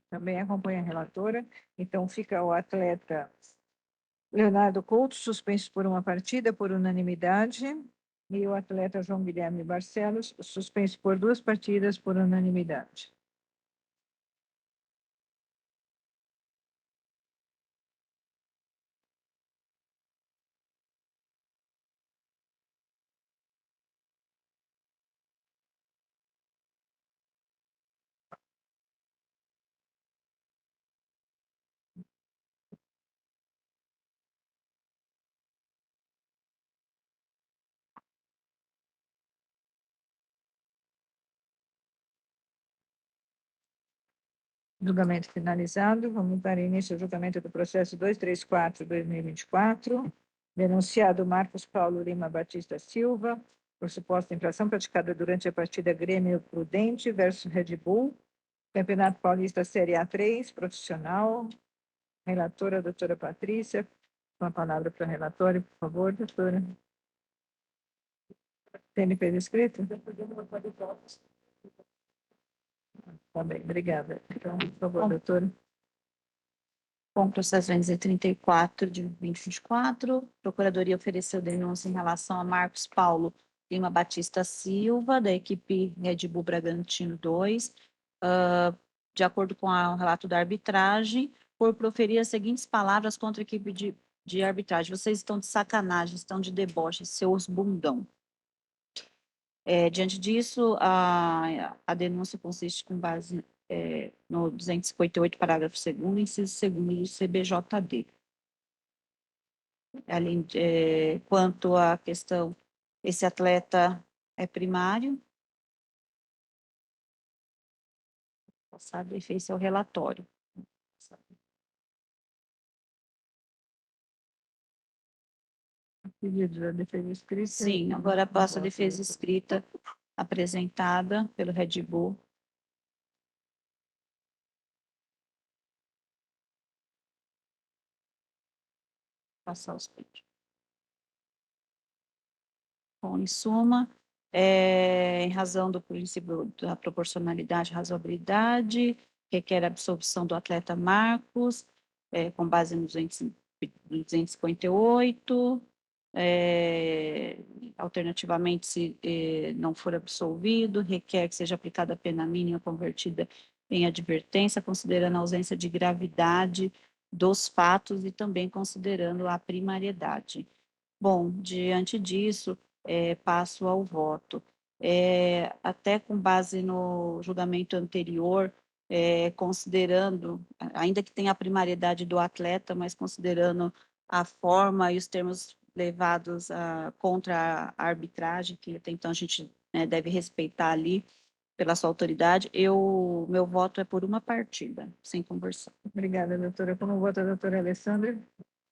Também acompanha a relatora. Então, fica o atleta Leonardo Couto suspenso por uma partida por unanimidade e o atleta João Guilherme Barcelos suspenso por 2 partidas por unanimidade. Julgamento finalizado. Vamos dar início ao julgamento do processo 234/2024. Denunciado Marcos Paulo Lima Batista Silva, por suposta infração praticada durante a partida Grêmio Prudente versus Red Bull, Campeonato Paulista Série A3, profissional. Relatora, a doutora Patrícia. Com a palavra para a relatora, por favor, doutora. Tem me fez escrito? Tá bem, obrigada. Então, por favor, doutora. Com o processo 234 de 2024, a Procuradoria ofereceu denúncia em relação a Marcos Paulo Lima Batista Silva, da equipe Red Bull Bragantino 2, de acordo com o relato da arbitragem, por proferir as seguintes palavras contra a equipe de arbitragem: vocês estão de sacanagem, estão de deboche, seus bundão. Diante disso, a denúncia consiste com base no 258, parágrafo 2º, inciso 2º do CBJD. Além quanto à questão, esse atleta é primário. Passado, e fez seu relatório. Pedido da defesa escrita. Sim, agora passa a defesa escrita apresentada pelo Red Bull. Passar os pedidos. Bom, em suma, em razão do princípio da proporcionalidade e razoabilidade, requer a absolvição do atleta Marcos, com base no 258, Alternativamente, se não for absolvido, requer que seja aplicada a pena mínima convertida em advertência, considerando a ausência de gravidade dos fatos e também considerando a primariedade. Bom, diante disso, passo ao voto. Até com base no julgamento anterior, considerando, ainda que tenha a primariedade do atleta, mas considerando a forma e os termos levados contra a arbitragem, que até então a gente, né, deve respeitar ali pela sua autoridade, meu voto é por uma partida, sem conversão. Obrigada, doutora. Como vota a doutora Alessandra?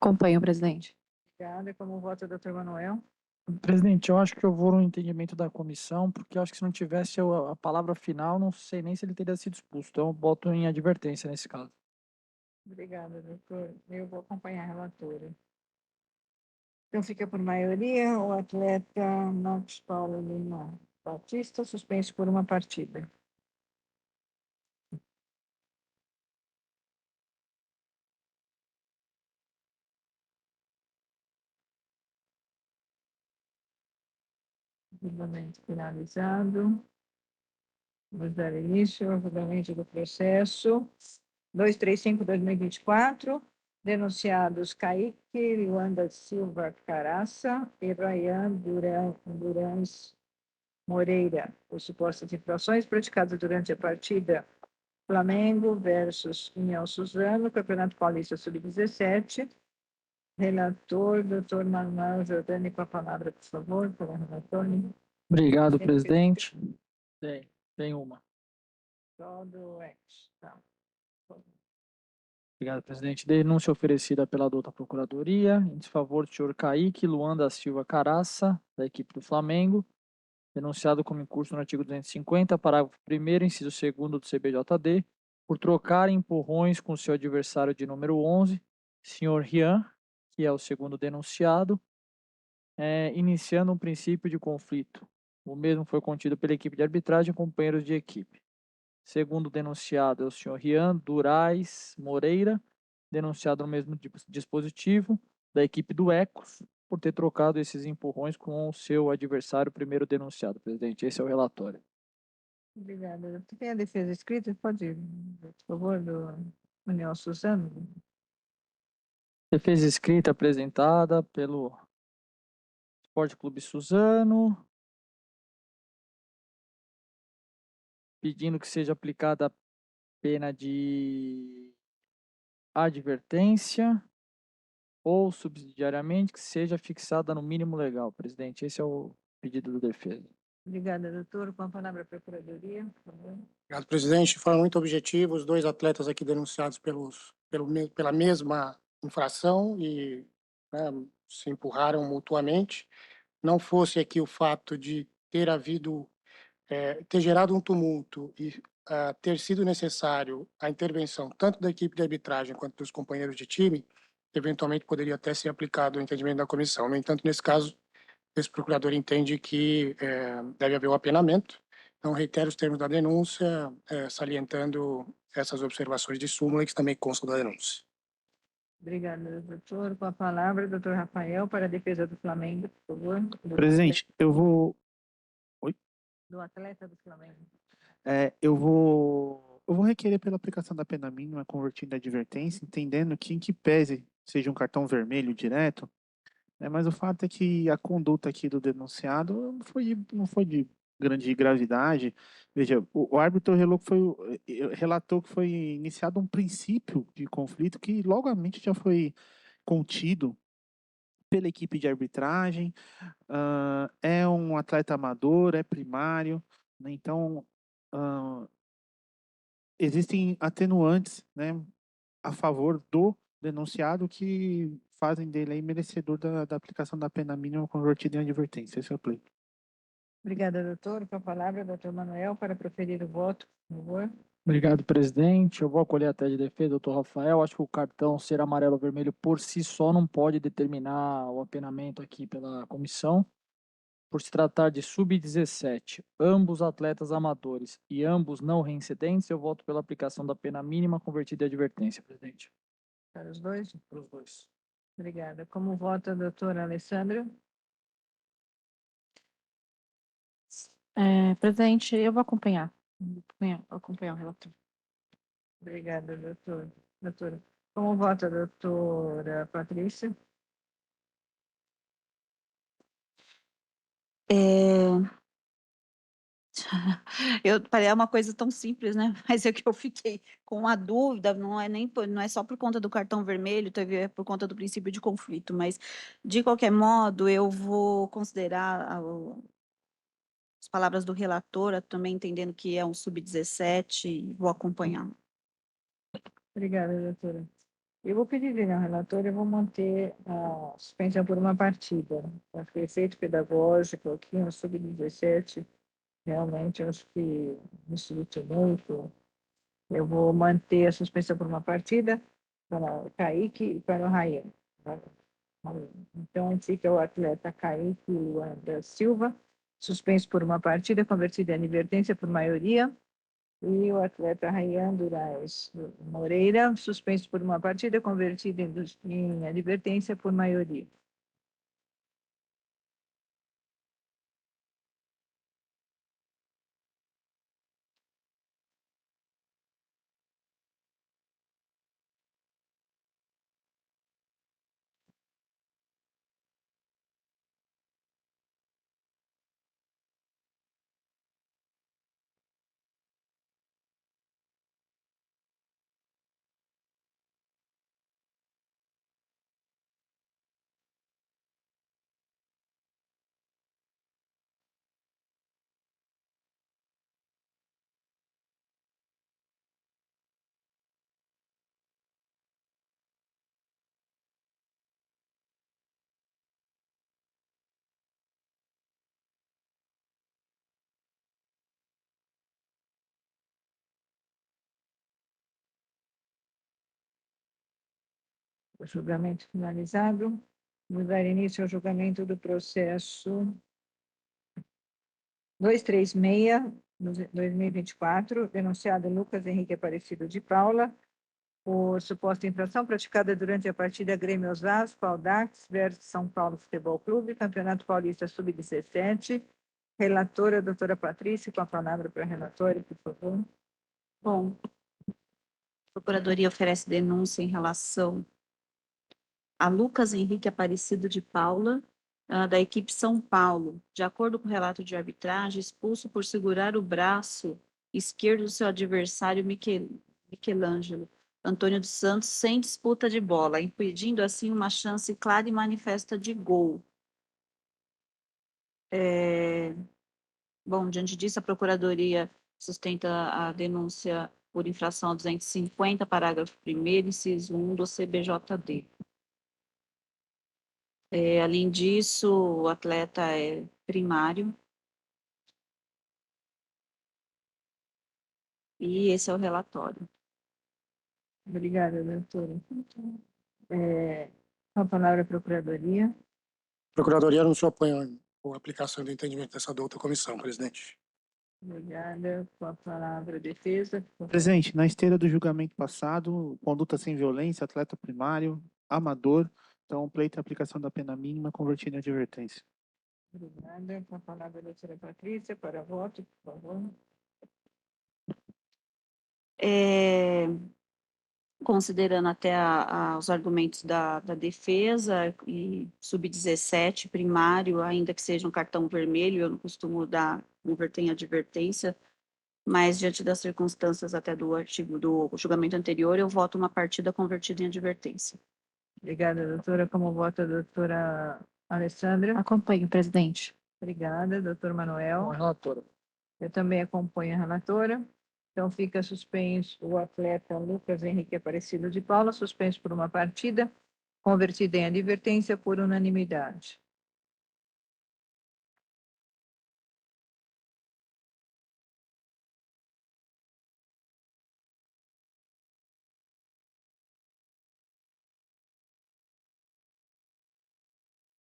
Acompanho, presidente. Obrigada. Como vota o doutor Manuel? Presidente, eu acho que eu vou no entendimento da comissão, porque eu acho que se não tivesse a palavra final, não sei nem se ele teria sido expulso. Então, eu boto em advertência nesse caso. Obrigada, doutor. Eu vou acompanhar a relatora. Então, fica por maioria o atleta Marcos Paulo Lima Batista, suspenso por uma partida. Julgamento finalizado. Vamos dar início ao julgamento do processo 235/2024. Denunciados Kaique Luanda Silva Caraça e Ryan Durães Moreira, por supostas infrações praticadas durante a partida Flamengo versus União Suzano, Campeonato Paulista Sub-17. Relator, doutor Manuel Jordani, com a palavra, por favor, para o relator. Obrigado, presidente. Tem uma. Todo ex. Tá. Obrigado, presidente. Denúncia oferecida pela douta Procuradoria em desfavor do senhor Kaique Luan da Silva Caraça, da equipe do Flamengo, denunciado como incurso no artigo 250, parágrafo 1º, inciso 2º do CBJD, por trocar empurrões com seu adversário de número 11, senhor Rian, que é o segundo denunciado, iniciando um princípio de conflito. O mesmo foi contido pela equipe de arbitragem e companheiros de equipe. Segundo o denunciado é o senhor Rian Durais Moreira, denunciado no mesmo dispositivo da equipe do Ecos, por ter trocado esses empurrões com o seu adversário, primeiro denunciado, presidente. Esse é o relatório. Obrigada. Tu tem a defesa escrita? Pode ir, por favor, do União Suzano. Defesa escrita apresentada pelo Esporte Clube Suzano, pedindo que seja aplicada a pena de advertência ou subsidiariamente que seja fixada no mínimo legal, presidente. Esse é o pedido da defesa. Obrigada, doutor. Com a palavra, a Procuradoria, por favor. Obrigado, presidente. De forma muito objetiva, os dois atletas aqui denunciados pela mesma infração e, né, se empurraram mutuamente. Não fosse aqui o fato de ter gerado um tumulto e ter sido necessário a intervenção tanto da equipe de arbitragem quanto dos companheiros de time, eventualmente poderia até ser aplicado o entendimento da comissão. No entanto, nesse caso, esse procurador entende que deve haver o apenamento. Então, reitero os termos da denúncia, salientando essas observações de súmula que também constam da denúncia. Obrigada, doutor. Com a palavra, doutor Rafael, para a defesa do Flamengo, por favor. Presidente, eu vou Do atleta do Flamengo. eu vou requerer pela aplicação da pena mínima convertida em advertência, entendendo que em que pese seja um cartão vermelho direto, né, mas o fato é que a conduta aqui do denunciado não foi de grande gravidade. Veja, o árbitro relatou que foi iniciado um princípio de conflito que logamente já foi contido pela equipe de arbitragem. É um atleta amador, é primário, né, então existem atenuantes, né, a favor do denunciado que fazem dele aí merecedor da aplicação da pena mínima convertida em advertência. Esse é o pleito. Obrigada, doutor. Com a palavra, doutor Manuel, para proferir o voto, por favor. Obrigado, presidente. Eu vou acolher a tese de defesa, doutor Rafael. Acho que o cartão ser amarelo ou vermelho por si só não pode determinar o apenamento aqui pela comissão. Por se tratar de sub-17, ambos atletas amadores e ambos não reincidentes, eu voto pela aplicação da pena mínima convertida em advertência, presidente. Para os dois? Para os dois. Obrigada. Como vota a doutora Alessandra? Presidente, eu vou acompanhar. Vou acompanhar o relator. Obrigada, doutora. Como vota a doutora Patrícia? É uma coisa tão simples, né? Mas é que eu fiquei com a dúvida, não é só por conta do cartão vermelho, é por conta do princípio de conflito, mas de qualquer modo eu vou considerar as palavras do relator, também entendendo que é um sub-17, e vou acompanhar. Obrigada, doutora. Eu vou pedir ao relator, eu vou manter a suspensão por uma partida. Acho que o efeito pedagógico aqui no sub-17, realmente, eu acho que mistura muito. Eu vou manter a suspensão por uma partida para o Kaique e para o Rayan. Então, fica o atleta Kaique Luan da Silva, suspenso por uma partida, convertido em advertência por maioria. E o atleta Rayan Durais Moreira, suspenso por uma partida, convertido em advertência por maioria. O julgamento finalizado. Vamos dar início ao julgamento do processo 236/2024, denunciado Lucas Henrique Aparecido de Paula, por suposta infração praticada durante a partida Grêmio Osasco, Audax versus São Paulo Futebol Clube, Campeonato Paulista Sub-17. Relatora, doutora Patrícia, com a palavra para a relatora, por favor. Bom, a Procuradoria oferece denúncia em relação a Lucas Henrique Aparecido de Paula, da equipe São Paulo, de acordo com o relato de arbitragem, expulso por segurar o braço esquerdo do seu adversário Michelangelo Antônio dos Santos sem disputa de bola, impedindo assim uma chance clara e manifesta de gol. Bom, diante disso, a Procuradoria sustenta a denúncia por infração a 250, parágrafo 1º, inciso 1 do CBJD. Além disso, o atleta é primário. E esse é o relatório. Obrigada, doutora. Com a palavra, a Procuradoria. A Procuradoria não se opõe à aplicação do entendimento dessa outra comissão, presidente. Obrigada. Com a palavra, a Defesa. Por favor. Presidente, na esteira do julgamento passado, conduta sem violência, atleta primário, amador, então pleito e aplicação da pena mínima convertida em advertência. Obrigada. Com a palavra, a doutora Patrícia, para voto, por favor. Considerando até os argumentos da defesa e sub-17 primário, ainda que seja um cartão vermelho, eu não costumo converter em advertência, mas diante das circunstâncias até do artigo do julgamento anterior, eu voto uma partida convertida em advertência. Obrigada, doutora. Como vota a doutora Alessandra? Acompanho, presidente. Obrigada, doutor Com Manuel. a relatora. Eu também acompanho a relatora. Então, fica suspenso o atleta Lucas Henrique Aparecido de Paula, suspenso por uma partida, convertido em advertência por unanimidade.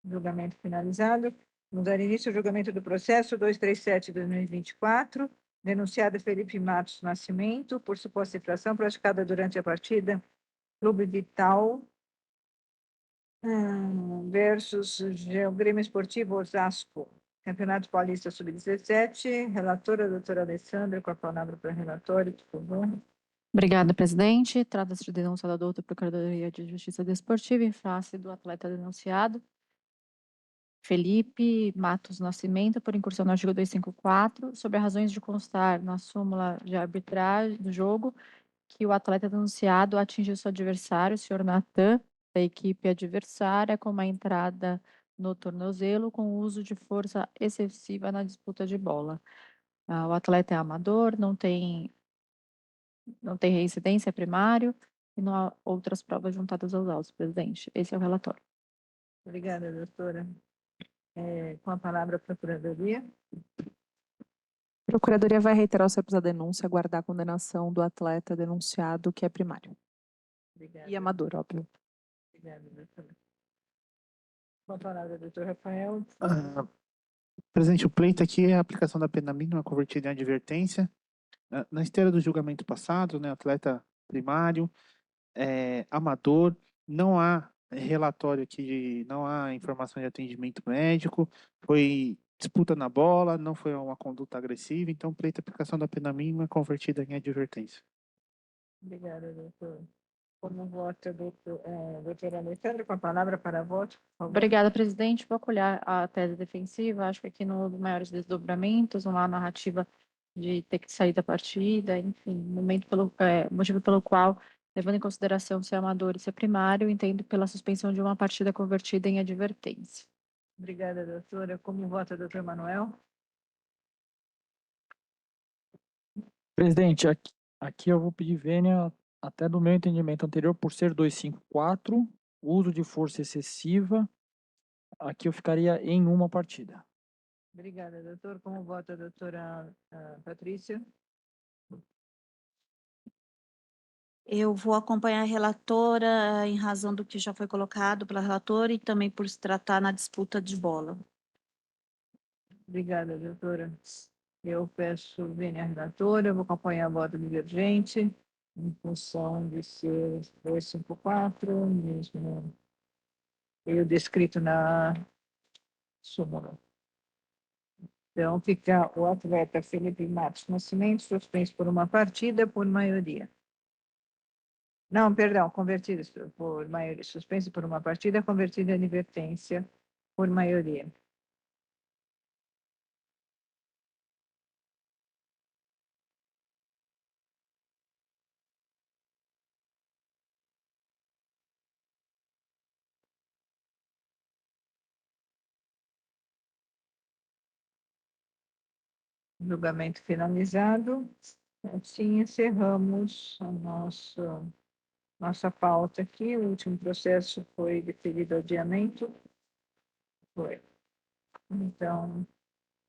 Julgamento finalizado. Vamos dar início ao julgamento do processo 237/2024, denunciado Felipe Matos Nascimento, por suposta infração praticada durante a partida Clube Vital Versus o Grêmio Esportivo Osasco, Campeonato Paulista Sub-17. Relatora, doutora Alessandra, com a palavra para o relatório, por favor. Obrigada, presidente. Trata-se de denúncia da douta Procuradoria de Justiça Desportiva em face do atleta denunciado, Felipe Matos Nascimento, por incursão no artigo 254, sobre as razões de constar na súmula de arbitragem do jogo que o atleta denunciado atingiu seu adversário, o senhor Natan, da equipe adversária, com uma entrada no tornozelo com o uso de força excessiva na disputa de bola. O atleta é amador, não tem reincidência, é primário, e não há outras provas juntadas aos autos, presidente. Esse é o relatório. Obrigada, doutora. Com a palavra a Procuradoria. A Procuradoria vai reiterar os termos da denúncia, aguardar a condenação do atleta denunciado, que é primário. Obrigada. E amador, óbvio. Obrigada, doutora. Com a palavra, doutor Rafael. Presidente, o pleito aqui é a aplicação da pena mínima convertida em advertência. Na esteira do julgamento passado, né, atleta primário, amador, não há relatório aqui, não há informação de atendimento médico, foi disputa na bola, não foi uma conduta agressiva, então pleito a aplicação da pena mínima convertida em advertência. Obrigada, doutor. Como vota, doutora Alessandra, com a palavra para voto, por favor. Obrigada, presidente. Vou acolher a tese defensiva. Acho que aqui não houve maiores desdobramentos, não há narrativa de ter que sair da partida, enfim, motivo pelo qual, levando em consideração ser amador e ser primário, entendo pela suspensão de uma partida convertida em advertência. Obrigada, doutora. Como vota, doutor Manuel? Presidente, aqui eu vou pedir vênia até do meu entendimento anterior, por ser 254, uso de força excessiva, aqui eu ficaria em uma partida. Obrigada, doutor. Como vota a doutora Patrícia? Eu vou acompanhar a relatora em razão do que já foi colocado pela relatora e também por se tratar na disputa de bola. Obrigada, doutora. Eu peço vênia à relatora, eu vou acompanhar a voto divergente, em função de ser 254, mesmo eu descrito na súmula. Então, fica o atleta Felipe Matos Nascimento suspenso por uma partida por maioria. Não, perdão, convertido por maioria. Suspenso por uma partida, convertido em advertência por maioria. Julgamento finalizado. Assim encerramos a nossa pauta aqui. O último processo foi deferido adiamento. Foi. Então,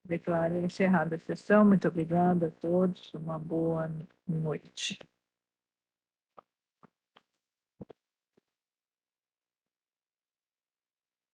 declaro encerrada a sessão. Muito obrigada a todos. Uma boa noite.